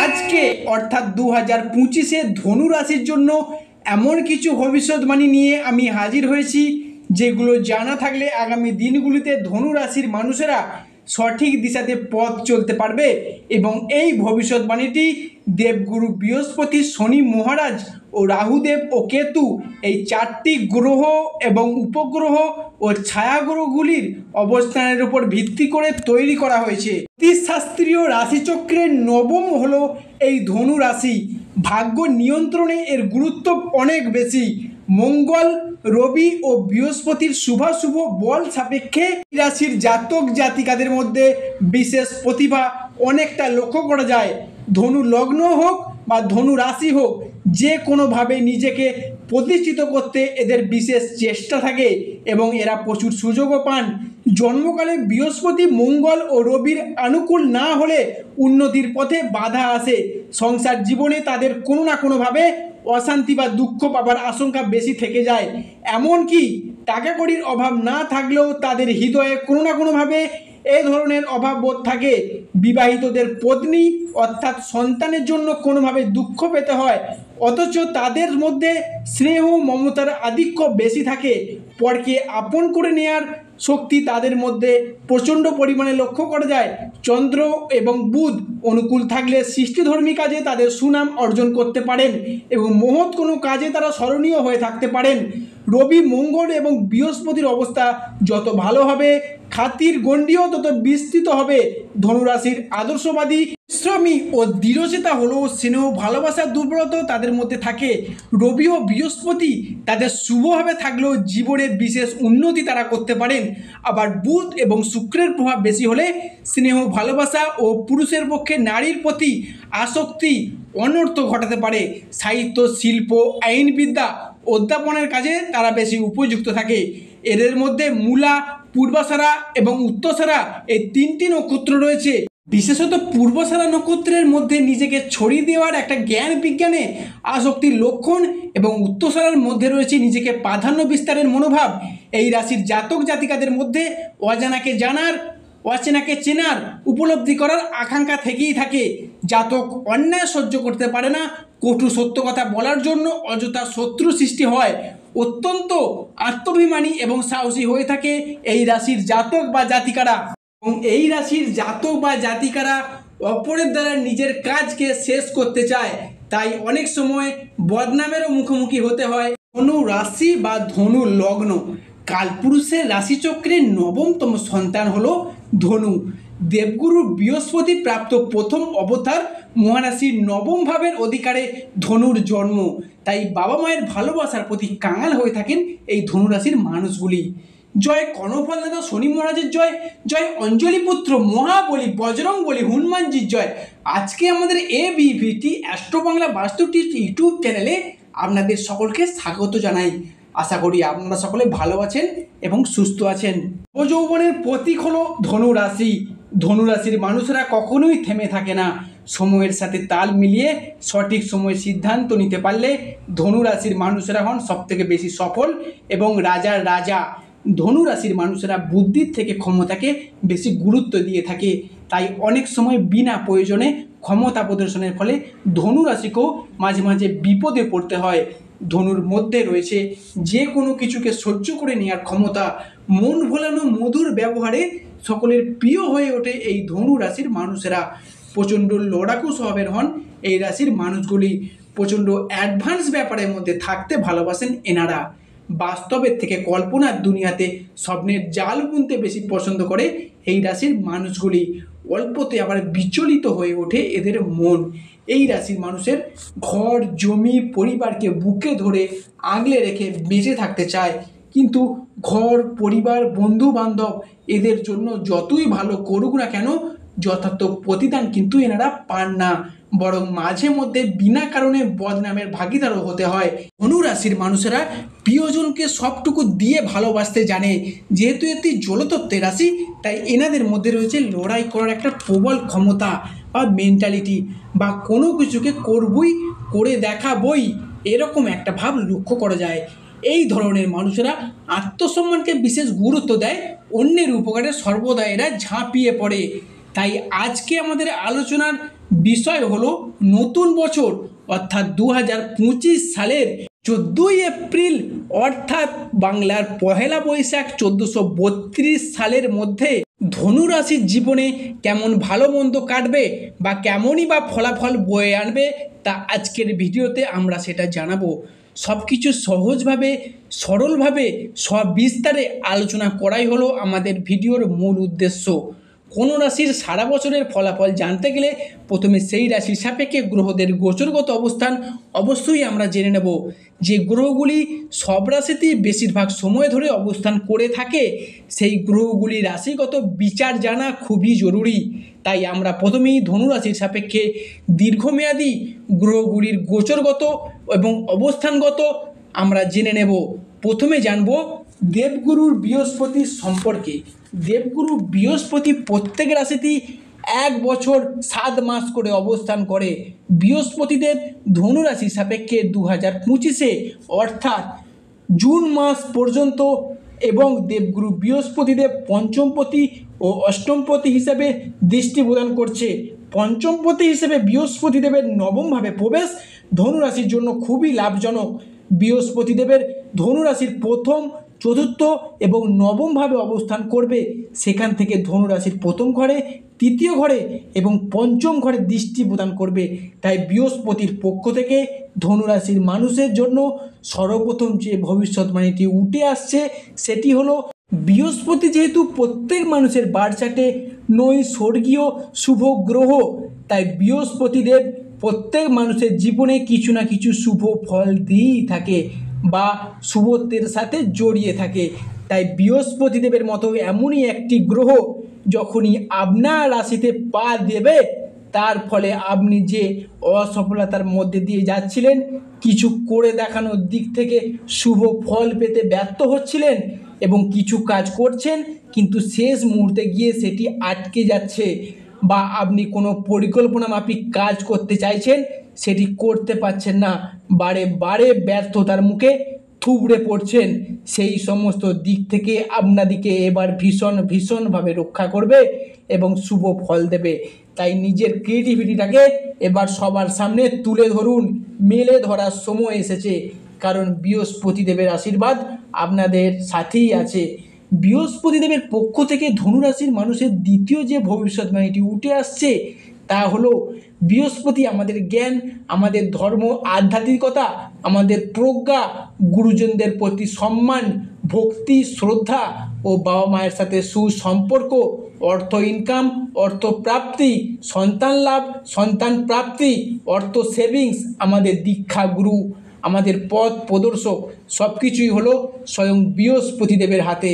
আজকে অর্থাৎ 2025-এ ধনু রাশির জন্য এমন কিছু ভবিষ্যৎবাণী নিয়ে আমি হাজির হয়েছি যেগুলো জানা থাকলে আগামী দিনগুলিতে ধনু রাশির মানুষেরা সঠিক দিশাতে পথ চলতে পারবে। এবং এই ভবিষ্যৎবাণীটি দেবগুরু বৃহস্পতি, শনি মহারাজ ও রাহুদেব ও কেতু এই চারটি গ্রহ এবং উপগ্রহ ও ছায়াগ্রহগুলির অবস্থানের উপর ভিত্তি করে তৈরি করা হয়েছে। জ্যোতিষশাস্ত্রীয় রাশিচক্রের নবম হলো এই ধনু রাশি। ভাগ্য নিয়ন্ত্রণে এর গুরুত্ব অনেক বেশি। মঙ্গল, রবি ও বৃহস্পতির শুভাশুভ বল সাপেক্ষে এই রাশির জাতক জাতিকাদের মধ্যে বিশেষ প্রতিভা অনেকটা লক্ষ্য করা যায়। ধনু লগ্ন হোক বা ধনু রাশি হোক, যে কোনোভাবে নিজেকে প্রতিষ্ঠিত করতে এদের বিশেষ চেষ্টা থাকে এবং এরা প্রচুর সুযোগও পান। জন্মকালে বৃহস্পতি, মঙ্গল ও রবির অনুকূল না হলে উন্নতির পথে বাধা আসে। সংসার জীবনে তাদের কোনো না কোনোভাবে অশান্তি বা দুঃখ পাবার আশঙ্কা বেশি থেকে যায়। এমনকি টাকা কড়ির অভাব না থাকলেও তাদের হৃদয়ে কোনো না কোনোভাবে এই ধরনের অভাব বোধ থাকে। বিবাহিতদের পত্নী অর্থাৎ সন্তানের জন্য কোনোভাবে দুঃখ পেতে হয়, অথচ তাদের মধ্যে স্নেহ মমতার আধিক্য বেশি থাকে। পরকে আপন করে নেওয়ার শক্তি তাদের মধ্যে প্রচণ্ড পরিমাণে লক্ষ্য করা যায়। চন্দ্র এবং বুধ অনুকূল থাকলে সৃষ্টিধর্মী কাজে তাদের সুনাম অর্জন করতে পারেন এবং মহৎ কোনো কাজে তারা স্মরণীয় হয়ে থাকতে পারেন। রবি, মঙ্গল এবং বৃহস্পতির অবস্থা যত ভালো হবে, খ্যাতির গণ্ডিও তত বিস্তৃত হবে। ধনুরাশির আদর্শবাদী, পরিশ্রমী ও দৃঢ়চেতা হলেও স্নেহ ভালোবাসার দুর্বলতা তাদের মধ্যে থাকে। রবি ও বৃহস্পতি তাদের শুভভাবে থাকলেও জীবনে বিশেষ উন্নতি তারা করতে পারেন। আবার বুধ এবং শুক্রের প্রভাব বেশি হলে স্নেহ ভালোবাসা ও পুরুষের পক্ষে নারীর প্রতি আসক্তি অনর্থ ঘটাতে পারে। সাহিত্য, শিল্প, আইনবিদ্যা, অধ্যাপনের কাজে তারা বেশি উপযুক্ত থাকে। এদের মধ্যে মূলা, পূর্বাষাঢ়া এবং উত্তরষাঢ়া এই তিনটি নক্ষত্র রয়েছে। বিশেষত পূর্বাষাঢ়া নক্ষত্রের মধ্যে নিজেকে ছড়িয়ে দেওয়ার একটা জ্ঞান বিজ্ঞানে আসক্তির লক্ষণ এবং উত্তরষাঢ়ার মধ্যে রয়েছে নিজেকে প্রাধান্য বিস্তারের মনোভাব। এই রাশির জাতক জাতিকাদের মধ্যে অজানাকে জানার, অচেনাকে চেনার, উপলব্ধি করার আকাঙ্ক্ষা থেকেই থাকে। জাতক অন্যায় সহ্য করতে পারে না, কটু সত্য কথা বলার জন্য অযথা শত্রু সৃষ্টি হয়। অত্যন্ত আত্মাভিমানী এবং সাহসী হয়ে থাকে এই রাশির জাতক বা জাতিকারা। এবং এই রাশির জাতক বা জাতিকারা অপরের দ্বারা নিজের কাজকে শেষ করতে চায়, তাই অনেক সময় বদনামেরও মুখোমুখি হতে হয়। ধনু রাশি বা ধনু লগ্ন কালপুরুষের রাশিচক্রের নবমতম সন্তান হলো ধনু। দেবগুরু বৃহস্পতি প্রাপ্ত প্রথম অবতার মহারাশির নবম ভাবের অধিকারে ধনুর জন্ম। তাই বাবা মায়ের ভালোবাসার প্রতি কাঙাল হয়ে থাকেন এই ধনুরাশির মানুষগুলি। জয় কর্ণফল দাদা শনি মহারাজের জয়, জয় অঞ্জলি পুত্র মহাবলী বজরং বলী হনুমানজির জয়। আজকে আমাদের ABVT অ্যাস্ট্রো বাংলা বাস্তু টিপস ইউটিউব চ্যানেলে আপনাদের সকলকে স্বাগত জানাই। আশা করি আপনারা সকলে ভালো আছেন এবং সুস্থ আছেন। নবযৌবনের প্রতীক হলো ধনু রাশি। ধনু রাশির মানুষেরা কখনোই থেমে থাকে না। সময়ের সাথে তাল মিলিয়ে সঠিক সময়ে সিদ্ধান্ত নিতে পারলে ধনু রাশির মানুষেরা হন সবথেকে বেশি সফল এবং রাজার রাজা। ধনু রাশির মানুষেরা বুদ্ধির থেকে ক্ষমতাকে বেশি গুরুত্ব দিয়ে থাকে। তাই অনেক সময় বিনা প্রয়োজনে ক্ষমতা প্রদর্শনের ফলে ধনু রাশিকেও মাঝে মাঝে বিপদে পড়তে হয়। ধনুর মধ্যে রয়েছে যে কোনো কিছুকে সহ্য করে নেওয়ার ক্ষমতা। মন ভোলানো মধুর ব্যবহারে সকলের প্রিয় হয়ে ওঠে এই ধনু রাশির মানুষেরা। প্রচণ্ড লড়াকু স্বভাবের হন এই রাশির মানুষগুলি। প্রচণ্ড অ্যাডভান্স ব্যাপারের মধ্যে থাকতে ভালোবাসেন এনারা। বাস্তবের থেকে কল্পনার দুনিয়াতে স্বপ্নের জাল বুনতে বেশি পছন্দ করে এই রাশির মানুষগুলি। অল্পতে আবার বিচলিত হয়ে ওঠে এদের মন। এই রাশির মানুষের ঘর, জমি, পরিবারকে বুকে ধরে আগলে রেখে বেঁচে থাকতে চায়, কিন্তু ঘর, পরিবার, বন্ধু বান্ধব এদের জন্য যতই ভালো করুক না কেন যথার্থ প্রতিদান কিন্তু এনারা পান না, বরং মাঝে মধ্যে বিনা কারণে বদনামের ভাগিদারও হতে হয়। ধনু রাশির মানুষেরা প্রিয়জনকে সবটুকু দিয়ে ভালোবাসতে জানে। যেহেতু এটি জলতত্ত্বের রাশি, তাই এনাদের মধ্যে রয়েছে লড়াই করার একটা প্রবল ক্ষমতা বা মেন্টালিটি, বা কোনো কিছুকে করবই, করে দেখাবই, এরকম একটা ভাব লক্ষ্য করা যায়। এই ধরনের মানুষেরা আত্মসম্মানকে বিশেষ গুরুত্ব দেয়, অন্যের উপকারে সর্বদা এরা ঝাঁপিয়ে পড়ে। তাই আজকে আমাদের আলোচনার বিষয় হলো নতুন বছর অর্থাৎ 2025 সালের 14ই এপ্রিল অর্থাৎ বাংলার পহেলা বৈশাখ 1432 সালের মধ্যে ধনু রাশির জীবনে কেমন ভালো মন্দ কাটবে বা কেমনই বা ফলাফল বয়ে আনবে তা আজকের ভিডিওতে আমরা সেটা জানাবো। সব কিছু সহজভাবে সরলভাবে সবিস্তারে আলোচনা করাই হলো আমাদের ভিডিওর মূল উদ্দেশ্য। কোনো রাশির সারা বছরের ফলাফল জানতে গেলে প্রথমে সেই রাশির সাপেক্ষে গ্রহদের গোচরগত অবস্থান অবশ্যই আমরা জেনে নেব। যে গ্রহগুলি সব রাশিতেই বেশিরভাগ সময় ধরে অবস্থান করে থাকে সেই গ্রহগুলি রাশিগত বিচার জানা খুবই জরুরি। তাই আমরা প্রথমেই ধনুরাশির সাপেক্ষে দীর্ঘমেয়াদী গ্রহগুলির গোচরগত এবং অবস্থানগত আমরা জেনে নেব। প্রথমে জানব দেবগুরুর বৃহস্পতি সম্পর্কে। দেবগুরু বৃহস্পতি প্রত্যেক রাশিতেই 1 বছর 7 মাস করে অবস্থান করে। বৃহস্পতিদেব ধনুরাশির সাপেক্ষে 2025-এ অর্থাৎ জুন মাস পর্যন্ত এবং দেবগুরু বৃহস্পতিদেব পঞ্চমপতি ও অষ্টমপতি হিসেবে দৃষ্টি প্রদান করছে। পঞ্চমপতি হিসেবে বৃহস্পতিদেবের নবমভাবে প্রবেশ ধনুরাশির জন্য খুবই লাভজনক। বৃহস্পতিদেবের ধনুরাশির প্রথম, চতুর্থ এবং নবমভাবে অবস্থান করবে। সেখান থেকে ধনুরাশির প্রথম ঘরে, তৃতীয় ঘরে এবং পঞ্চম ঘরে দৃষ্টি প্রদান করবে। তাই বৃহস্পতির পক্ষ থেকে ধনুরাশির মানুষের জন্য সর্বপ্রথম যে ভবিষ্যৎবাণীটি উঠে আসছে সেটি হলো বৃহস্পতি যেহেতু প্রত্যেক মানুষের বারচার্টে স্বর্গীয় শুভ গ্রহ, তাই বৃহস্পতিদেব প্রত্যেক মানুষের জীবনে কিছু না কিছু শুভ ফল দিয়েই থাকে বা শুভত্বের সাথে জড়িয়ে থাকে। তাই বৃহস্পতিদেবের মতো এমনই একটি গ্রহ যখনই আপনার রাশিতে পা দেবে তার ফলে আপনি যে অসফলতার মধ্যে দিয়ে যাচ্ছিলেন, কিছু করে দেখানোর দিক থেকে শুভ ফল পেতে ব্যর্থ হচ্ছিলেন এবং কিছু কাজ করছেন কিন্তু শেষ মুহূর্তে গিয়ে সেটি আটকে যাচ্ছে, বা আপনি কোনো পরিকল্পনা মাফিক কাজ করতে চাইছেন সেটি করতে পারছেন না, বারে বারে ব্যর্থতার মুখে থুবড়ে পড়ছেন, সেই সমস্ত দিক থেকে আপনাদিকে এবার ভীষণভাবে রক্ষা করবে এবং শুভ ফল দেবে। তাই নিজের ক্রিয়েটিভিটিটাকে এবার সবার সামনে তুলে ধরুন, মেলে ধরার সময় এসেছে, কারণ বৃহস্পতিদেবের আশীর্বাদ আপনাদের সাথেই আছে। বৃহস্পতিদেবের পক্ষ থেকে ধনুরাশির মানুষের দ্বিতীয় যে ভবিষ্যৎবাণীটি উঠে আসছে তা হলো বৃহস্পতি আমাদের জ্ঞান, আমাদের ধর্ম, আধ্যাত্মিকতা, আমাদের প্রজ্ঞা, গুরুজনদের প্রতি সম্মান, ভক্তি, শ্রদ্ধা ও বাবা মায়ের সাথে সুসম্পর্ক, অর্থ ইনকাম, অর্থ প্রাপ্তি, সন্তান লাভ, সন্তান প্রাপ্তি, অর্থ সেভিংস, আমাদের দীক্ষা গুরু, আমাদের পথ প্রদর্শক সব কিছুই হলো স্বয়ং বৃহস্পতিদেবের হাতে।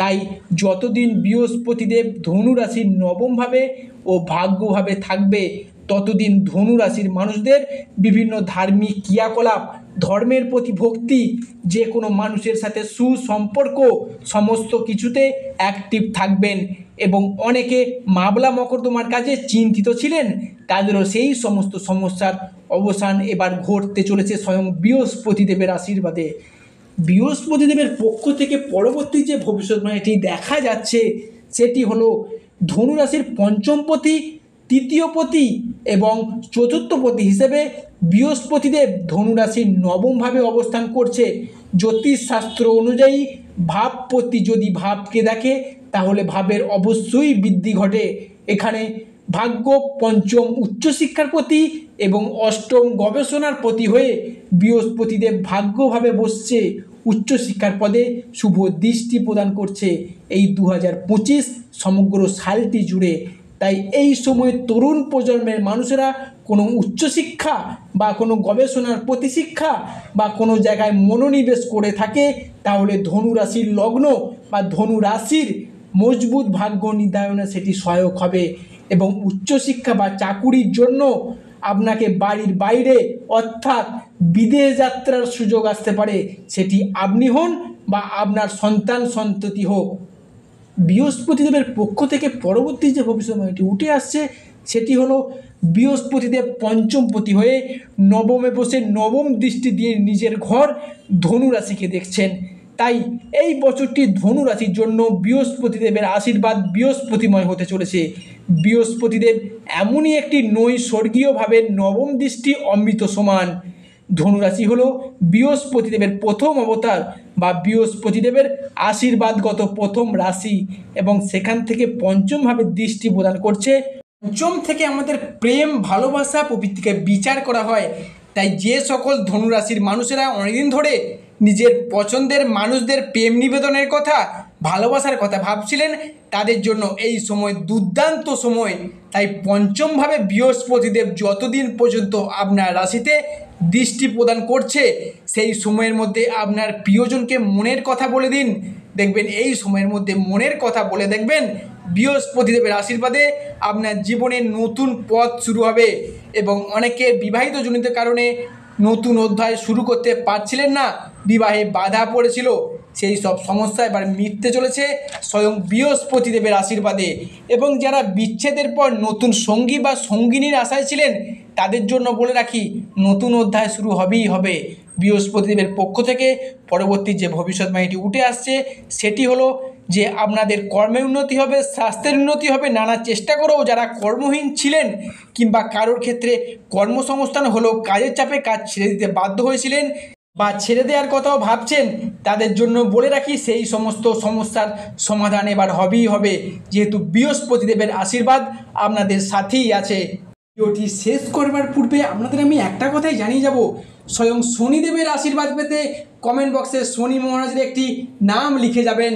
তাই যতদিন বৃহস্পতিদেব ধনুরাশির নবমভাবে ও ভাগ্যভাবে থাকবে ততদিন ধনুরাশির মানুষদের বিভিন্ন ধার্মিক ক্রিয়াকলাপ, ধর্মের প্রতি ভক্তি, যে কোনো মানুষের সাথে সুসম্পর্ক সমস্ত কিছুতে অ্যাক্টিভ থাকবেন এবং অনেকে মামলা মকদ্দমার কাজে চিন্তিত ছিলেন তাদেরও সেই সমস্ত সমস্যার অবসান এবার ঘটতে চলেছে স্বয়ং বৃহস্পতিদেবের আশীর্বাদে। বৃহস্পতিদেবের পক্ষ থেকে পরবর্তী যে ভবিষ্যৎবাণীটি দেখা যাচ্ছে সেটি হলো ধনুরাশির পঞ্চমপতি, তৃতীয়পতি এবং চতুর্থপতি হিসেবে বৃহস্পতিদেব ধনুরাশির নবমভাবে অবস্থান করছে। জ্যোতিষশাস্ত্র অনুযায়ী ভাবপতি যদি ভাবকে দেখে তাহলে ভাবের অবশ্যই বৃদ্ধি ঘটে। এখানে ভাগ্য পঞ্চম উচ্চশিক্ষার প্রতি এবং অষ্টম গবেষণার প্রতি হয়ে বৃহস্পতিদেব ভাগ্যভাবে বসছে, উচ্চশিক্ষার পদে শুভ দৃষ্টি প্রদান করছে এই 2025 সমগ্র সালটি জুড়ে। তাই এই সময় তরুণ প্রজন্মের মানুষেরা কোনো উচ্চশিক্ষা বা কোনো গবেষণার প্রতিশিক্ষা বা কোনো জায়গায় মনোনিবেশ করে থাকে তাহলে ধনুরাশির লগ্ন বা ধনুরাশির মজবুত ভাগ্য নির্ধারণে সেটি সহায়ক হবে এবং উচ্চশিক্ষা বা চাকুরির জন্য আপনাকে বাড়ির বাইরে অর্থাৎ বিদেশ যাত্রার সুযোগ আসতে পারে, সেটি আপনি হন বা আপনার সন্তান সন্ততি হোক। বৃহস্পতিদেবের পক্ষ থেকে পরবর্তী যে ভবিষ্যৎবাণীটি উঠে আসছে সেটি হলো বৃহস্পতিদেব পঞ্চমপতি হয়ে নবমে বসে নবম দৃষ্টি দিয়ে নিজের ঘর ধনুরাশিকে দেখছেন। তাই এই বছরটি ধনু রাশির জন্য বৃহস্পতিদেবের আশীর্বাদ বৃহস্পতিময় হতে চলেছে। বৃহস্পতিদেব এমনই একটি নৈসর্গীয়ভাবে নবম দৃষ্টি অমৃত সমান। ধনুরাশি হলো বৃহস্পতিদেবের প্রথম অবতার বা বৃহস্পতিদেবের আশীর্বাদগত প্রথম রাশি, এবং সেখান থেকে পঞ্চমভাবে দৃষ্টি প্রদান করছে। পঞ্চম থেকে আমাদের প্রেম, ভালোবাসা প্রভৃতিকে বিচার করা হয়। তাই যে সকল ধনুরাশির মানুষেরা অনেকদিন ধরে নিজের পছন্দের মানুষদের প্রেম নিবেদনের কথা, ভালোবাসার কথা ভাবছিলেন, তাদের জন্য এই সময় দুর্দান্ত সময়। তাই পঞ্চমভাবে বৃহস্পতিদেব যতদিন পর্যন্ত আপনার রাশিতে দৃষ্টি প্রদান করছে, সেই সময়ের মধ্যে আপনার প্রিয়জনকে মনের কথা বলে দিন। দেখবেন এই সময়ের মধ্যে মনের কথা বলে দেখবেন বৃহস্পতিদেবের আশীর্বাদে আপনার জীবনে নতুন পথ শুরু হবে। এবং অনেকে বিবাহিত জনিত কারণে নতুন অধ্যায় শুরু করতে পারছিলেন না, বিবাহে বাধা পড়েছিল, সেই সব সমস্যা এবার মিটতে চলেছে স্বয়ং বৃহস্পতিদেবের আশীর্বাদে। এবং যারা বিচ্ছেদের পর নতুন সঙ্গী বা সঙ্গিনীর আশায় ছিলেন, তাদের জন্য বলে রাখি নতুন অধ্যায় শুরু হবেই হবে। বৃহস্পতিদেবের পক্ষ থেকে পরবর্তী যে ভবিষ্যৎবাণীটি উঠে আসছে সেটি হলো যে আপনাদের কর্মের উন্নতি হবে, স্বাস্থ্যের উন্নতি হবে। নানা চেষ্টা করেও যারা কর্মহীন ছিলেন কিংবা কারোর ক্ষেত্রে কর্মসংস্থান হলেও কাজের চাপে কাজ ছেড়ে দিতে বাধ্য হয়েছিলেন বা ছেড়ে দেওয়ার কথাও ভাবছেন, তাদের জন্য বলে রাখি সেই সমস্ত সমস্যার সমাধান এবার হবেই হবে, যেহেতু বৃহস্পতিদেবের আশীর্বাদ আপনাদের সাথেই আছে। ভিডিওটি শেষ করবার পূর্বে আপনাদের আমি একটা কথাই জানিয়ে যাব, স্বয়ং শনিদেবের আশীর্বাদ পেতে কমেন্ট বক্সে শনি মহারাজের একটি নাম লিখে যাবেন।